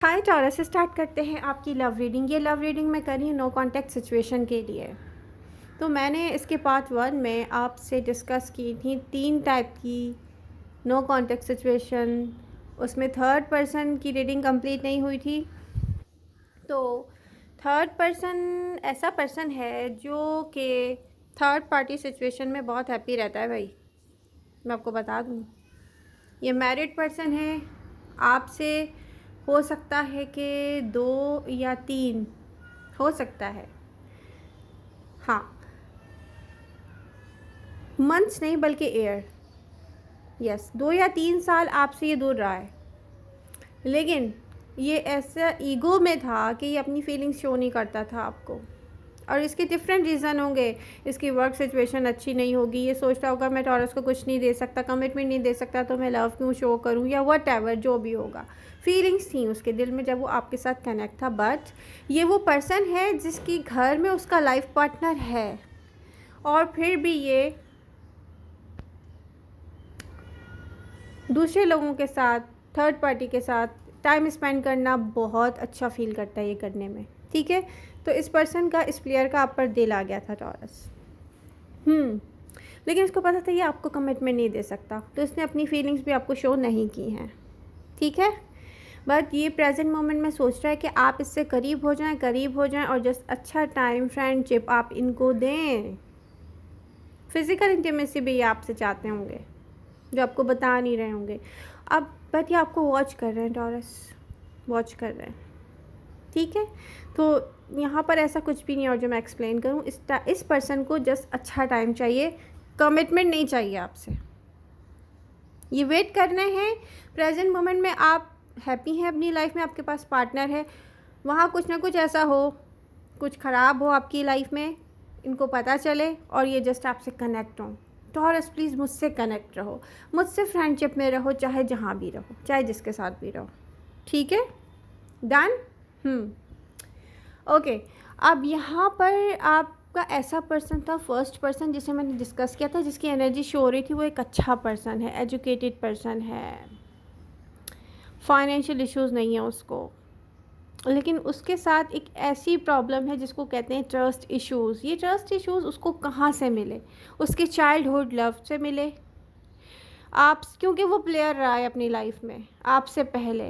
हाय taurus, start करते हैं आपकी लव रीडिंग। ये लव रीडिंग मैं कर रही हूँ नो कॉन्टैक्ट सिचुएशन के लिए। तो मैंने इसके पार्ट 1 में आपसे डिस्कस की थी 3 टाइप की नो कॉन्टैक्ट सिचुएशन। उसमें थर्ड पर्सन की रीडिंग कंप्लीट नहीं हुई थी। तो थर्ड पर्सन ऐसा पर्सन है जो कि थर्ड पार्टी सिचुएशन में बहुत हैप्पी रहता है। भाई मैं आपको बता दूँ, ये मैरिड पर्सन है। आपसे हो सकता है कि 2 या 3 हो सकता है, हाँ, मंथ्स नहीं बल्कि ईयर। यस, 2 या 3 साल आपसे ये दूर रहा है, लेकिन ये ऐसा ईगो में था कि ये अपनी फीलिंग्स शो नहीं करता था आपको। और इसके डिफरेंट रीज़न होंगे। इसकी वर्क सिचुएशन अच्छी नहीं होगी, ये सोचता होगा मैं टॉरस को कुछ नहीं दे सकता, कमिटमेंट नहीं दे सकता, तो मैं लव क्यों शो करूं, या वट एवर जो भी होगा। फीलिंग्स थी उसके दिल में जब वो आपके साथ कनेक्ट था। बट ये वो पर्सन है जिसकी घर में उसका लाइफ पार्टनर है, और फिर भी ये दूसरे लोगों के साथ, थर्ड पार्टी के साथ टाइम स्पेंड करना बहुत अच्छा फील करता है ये करने में। ठीक है, तो इस पर्सन का, इस प्लेयर का आप पर दिल आ गया था टॉरस। लेकिन इसको पता था ये आपको कमिटमेंट नहीं दे सकता, तो इसने अपनी फीलिंग्स भी आपको शो नहीं की हैं। ठीक है, बट ये प्रेजेंट मोमेंट में सोच रहा है कि आप इससे करीब हो जाएं और जस्ट अच्छा टाइम, फ्रेंडशिप आप इनको दें। फिज़िकल इंटीमेसी भी ये आपसे चाहते होंगे, जो आपको बता नहीं रहे होंगे अब। बट ये आपको वॉच कर रहे हैं टॉरस, वॉच कर रहे हैं। ठीक है, तो यहाँ पर ऐसा कुछ भी नहीं और जो मैं एक्सप्लेन करूँ। इस पर्सन को जस्ट अच्छा टाइम चाहिए, कमिटमेंट नहीं चाहिए आपसे। ये वेट करना है। प्रेजेंट मोमेंट में आप हैप्पी हैं अपनी लाइफ में, आपके पास पार्टनर है। वहाँ कुछ ना कुछ ऐसा हो, कुछ ख़राब हो आपकी लाइफ में, इनको पता चले और ये जस्ट आपसे कनेक्ट हों। टॉरस प्लीज़ मुझसे कनेक्ट रहो, मुझसे फ्रेंडशिप में रहो, चाहे जहाँ भी रहो, चाहे जिसके साथ भी रहो। ठीक है, डन। ओके, अब यहाँ पर आपका ऐसा पर्सन था, फर्स्ट पर्सन जिसे मैंने डिस्कस किया था, जिसकी एनर्जी शो हो रही थी। वो एक अच्छा पर्सन है, एजुकेटेड पर्सन है, फाइनेंशियल इश्यूज़ नहीं है उसको, लेकिन उसके साथ एक ऐसी प्रॉब्लम है जिसको कहते हैं ट्रस्ट इश्यूज़। ये ट्रस्ट इश्यूज़ उसको कहाँ से मिले? उसके चाइल्डहुड लव से मिले। आप, क्योंकि वो प्लेयर रहा है अपनी लाइफ में, आपसे पहले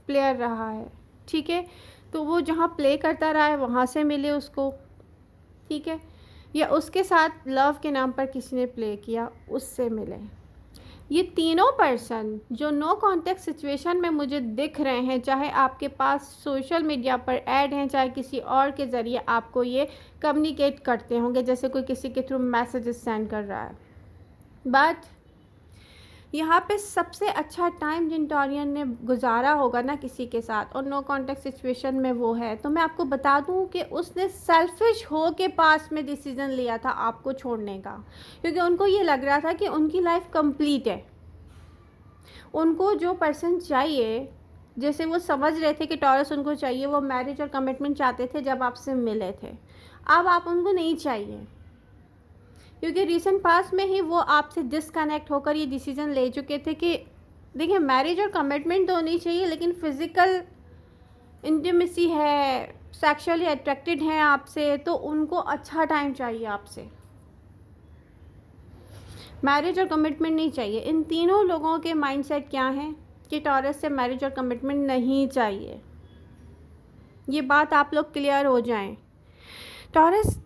प्लेयर रहा है। ठीक है, तो वो जहाँ प्ले करता रहा है वहाँ से मिले उसको। ठीक है, या उसके साथ लव के नाम पर किसी ने प्ले किया, उससे मिले। ये तीनों पर्सन जो नो कॉन्टेक्ट सिचुएशन में मुझे दिख रहे हैं, चाहे आपके पास सोशल मीडिया पर ऐड हैं, चाहे किसी और के ज़रिए आपको ये कम्युनिकेट करते होंगे, जैसे कोई किसी के थ्रू मैसेजेस सेंड कर रहा है। बट यहाँ पे सबसे अच्छा टाइम जिन टॉरियन ने गुजारा होगा ना किसी के साथ, और नो कॉन्टेक्ट सिचुएशन में वो है, तो मैं आपको बता दूँ कि उसने सेल्फिश हो के पास में डिसीज़न लिया था आपको छोड़ने का, क्योंकि उनको ये लग रहा था कि उनकी लाइफ कंप्लीट है। उनको जो पर्सन चाहिए, जैसे वो समझ रहे थे कि टॉरस उनको चाहिए, वो मैरिज और कमिटमेंट चाहते थे जब आपसे मिले थे। अब आप उनको नहीं चाहिए, क्योंकि रिसेंट पास्ट में ही वो आपसे डिसकनेक्ट होकर ये डिसीज़न ले चुके थे कि देखिए, मैरिज और कमिटमेंट तो होनी चाहिए, लेकिन फिज़िकल इंटीमेसी है, सेक्सुअली अट्रैक्टेड हैं आपसे, तो उनको अच्छा टाइम चाहिए आपसे। मैरिज और कमिटमेंट नहीं चाहिए। इन तीनों लोगों के माइंडसेट क्या हैं कि टॉरस से मैरिज और कमिटमेंट नहीं चाहिए। ये बात आप लोग क्लियर हो जाएं। टॉरस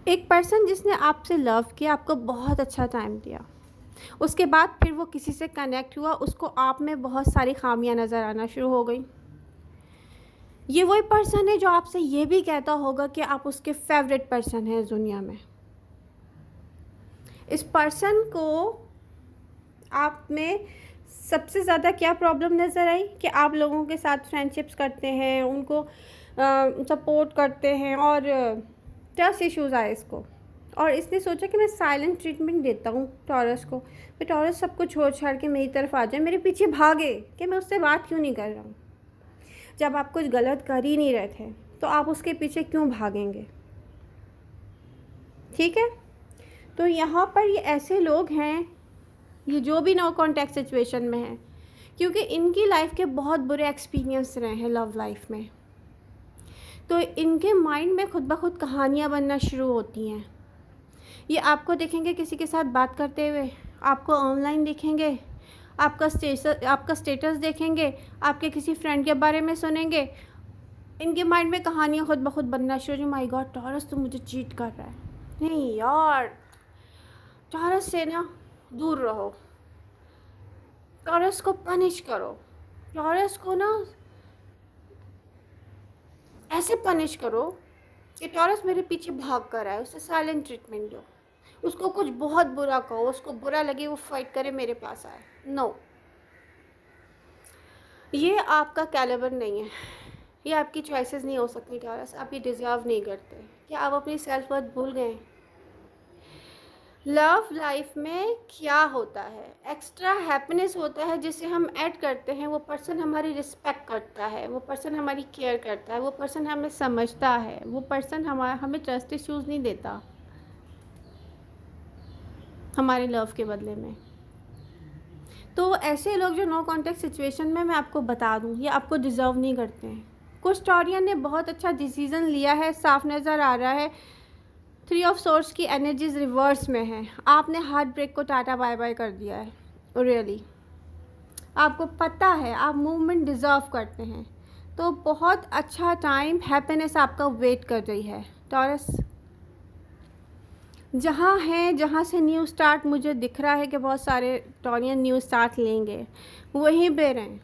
एक पर्सन जिसने आपसे लव किया, आपको बहुत अच्छा टाइम दिया, उसके बाद फिर वो किसी से कनेक्ट हुआ, उसको आप में बहुत सारी खामियां नज़र आना शुरू हो गई। ये वही पर्सन है जो आपसे ये भी कहता होगा कि आप उसके फेवरेट पर्सन हैं दुनिया में। इस पर्सन को आप में सबसे ज़्यादा क्या प्रॉब्लम नज़र आई कि आप लोगों के साथ फ्रेंडशिप्स करते हैं, उनको सपोर्ट करते हैं, और ट्रस्ट इश्यूज़ आए इसको। और इसने सोचा कि मैं साइलेंट ट्रीटमेंट देता हूँ टॉरस को, फिर टॉरस सब कुछ छोड़ छाड़ के मेरी तरफ आ जाए, मेरे पीछे भागे कि मैं उससे बात क्यों नहीं कर रहा हूँ। जब आप कुछ गलत कर ही नहीं रहे थे तो आप उसके पीछे क्यों भागेंगे? ठीक है, तो यहाँ पर ये ऐसे लोग हैं, ये जो भी नो कॉन्टैक्ट सिचुएशन में हैं, क्योंकि इनकी लाइफ के बहुत बुरे एक्सपीरियंस रहे हैं लव लाइफ में। तो इनके माइंड में खुद ब खुद कहानियाँ बनना शुरू होती हैं। ये आपको देखेंगे किसी के साथ बात करते हुए, आपको ऑनलाइन देखेंगे, आपका स्टेटस देखेंगे, आपके किसी फ्रेंड के बारे में सुनेंगे, इनके माइंड में कहानियाँ खुद ब खुद बनना शुरू। माय गॉड, टॉरस तो मुझे चीट कर रहा है। नहीं यार, टॉरस से ना दूर रहो, टॉरस को पनिश करो, टॉरस को ना ऐसे पनिश करो कि टॉरस मेरे पीछे भाग कर आए, उसे साइलेंट ट्रीटमेंट दो, उसको कुछ बहुत बुरा कहो, उसको बुरा लगे, वो फाइट करे, मेरे पास आए। नो, ये आपका कैलिबर नहीं है, ये आपकी चॉइसेस नहीं हो सकती टॉरस, आप ये डिज़र्व नहीं करते। क्या आप अपनी सेल्फ वर्थ भूल गए? लव लाइफ में क्या होता है, एक्स्ट्रा हैप्पीनेस होता है जिसे हम ऐड करते हैं। वो पर्सन हमारी रिस्पेक्ट करता है, वो पर्सन हमारी केयर करता है, वो पर्सन हमें समझता है, वो पर्सन हमें ट्रस्ट इश्यूज़ नहीं देता हमारे लव के बदले में। तो ऐसे लोग जो नो कॉन्टेक्ट सिचुएशन में, मैं आपको बता दूं, ये आपको डिज़र्व नहीं करते हैं। कुछ टॉरियन ने बहुत अच्छा डिसीज़न लिया है, साफ नज़र आ रहा है। 3 ऑफ सोर्स की एनर्जीज रिवर्स में है। आपने हार्ट ब्रेक को टाटा बाय बाय कर दिया है। रियली आपको पता है आप मूवमेंट डिज़र्व करते हैं। तो बहुत अच्छा टाइम, हैप्पीनेस आपका वेट कर रही है टॉरस। जहाँ है, जहाँ से न्यू स्टार्ट मुझे दिख रहा है कि बहुत सारे टॉरियन न्यू स्टार्ट लेंगे, वहीं पे रहें।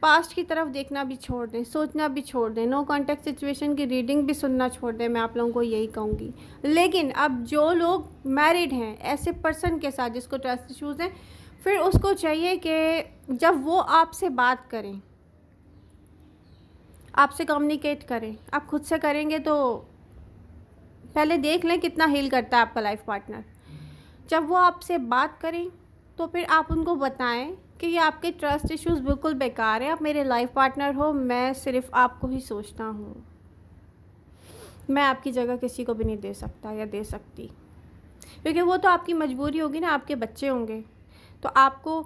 पास्ट की तरफ देखना भी छोड़ दें, सोचना भी छोड़ दें, नो कॉन्टेक्ट सिचुएशन की रीडिंग भी सुनना छोड़ दें। मैं आप लोगों को यही कहूँगी। लेकिन अब जो लोग मैरिड हैं ऐसे पर्सन के साथ जिसको ट्रस्ट इश्यूज़ हैं, फिर उसको चाहिए कि जब वो आपसे बात करें, आपसे कम्युनिकेट करें, आप खुद से करेंगे तो पहले देख लें कितना हील करता है आपका लाइफ पार्टनर। जब वो आपसे बात करें तो फिर आप उनको बताएं कि ये आपके ट्रस्ट इश्यूज़ बिल्कुल बेकार है, आप मेरे लाइफ पार्टनर हो, मैं सिर्फ आपको ही सोचता हूँ, मैं आपकी जगह किसी को भी नहीं दे सकता या दे सकती। क्योंकि वो तो आपकी मजबूरी होगी ना, आपके बच्चे होंगे। तो आपको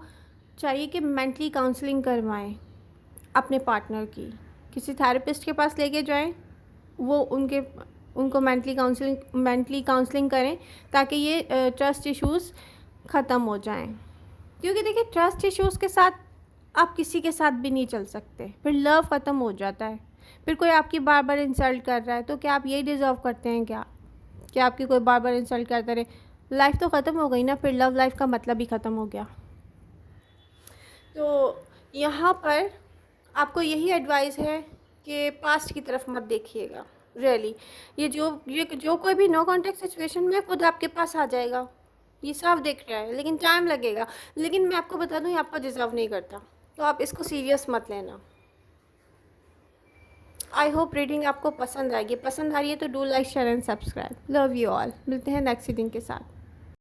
चाहिए कि मेंटली काउंसलिंग करवाएं अपने पार्टनर की, किसी थेरेपिस्ट के पास लेके जाएं, वो उनको मेंटली काउंसलिंग करें ताकि ये ट्रस्ट इश्यूज़ ख़त्म हो जाएं। क्योंकि देखिए, ट्रस्ट इश्यूज़ के साथ आप किसी के साथ भी नहीं चल सकते, फिर लव ख़त्म हो जाता है। फिर कोई आपकी बार बार इंसल्ट कर रहा है तो क्या आप यही डिज़र्व करते हैं क्या कि आपकी कोई बार बार इंसल्ट करता रहे? लाइफ तो ख़त्म हो गई ना, फिर लव लाइफ का मतलब ही ख़त्म हो गया। तो यहाँ पर आपको यही एडवाइस है कि पास्ट की तरफ मत देखिएगा। रियली ये जो कोई भी नो कॉन्टेक्ट सिचुएशन में खुद आपके पास आ जाएगा, ये साफ दिख रहा है, लेकिन टाइम लगेगा। लेकिन मैं आपको बता दूं, ये आपको डिज़र्व नहीं करता, तो आप इसको सीरियस मत लेना। आई होप रीडिंग आपको पसंद आएगी। पसंद आ रही है तो do like, share and subscribe. Love you all. मिलते हैं नेक्स्ट रीडिंग के साथ।